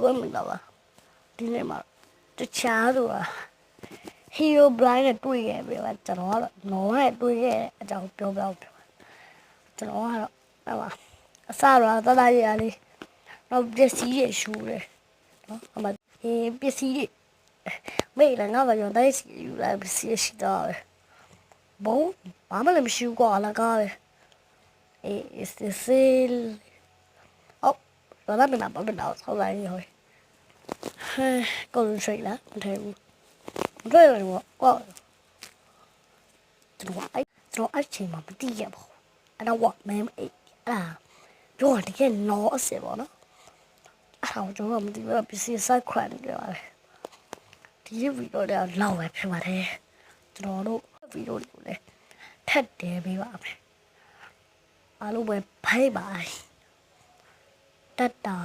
ကွမင်္ဂလာပါဒီနေ့မှာတခြားဆိုတာ Hero Blind နဲ့တွေ့ခဲ့ပြီပါကျွန်တော်ကတော့နော်နဲ့တွေ့ခဲ့တဲ့အကြောင်းပြောပြကျွန်တော်ကတော့ဟဲ့ပါအစတော့တသားရည်လေးတော့ပစ္စည်းရရှူတယ်နော်အမပစ္စည်းမေးလည်းငါကရောတိုက်စီယူလာပစ္စည်းရှိတော့ဘုံဘာမှလည်းမရှိဘူးကွာလာကားပဲစစ်哦，我那边拿宝贝刀，后来以后，唉，够人水了，唔睇唔，唔睇嚟我，ကျွန်တော်အချိန်မှာမတည်ရပါဘူးအဲ့တော့မဲအဲ့ပြောတကယ်လောအစေပေါ့နော်အဲ့တော့ကျွန်တော်မတည်ဘူးပစ္စည်းစိုက်ခွန်နေကြပါလေဒီဗီဒီယိုတော့လောက်ပဲဖြစ်ပါတယ်ကျွန်တော်တို့ဗီဒီယိုတွေကိုလည်းထပ်တယ်ပေးပါမယ်အားလုံးပဲဖိုက်ပါတတာ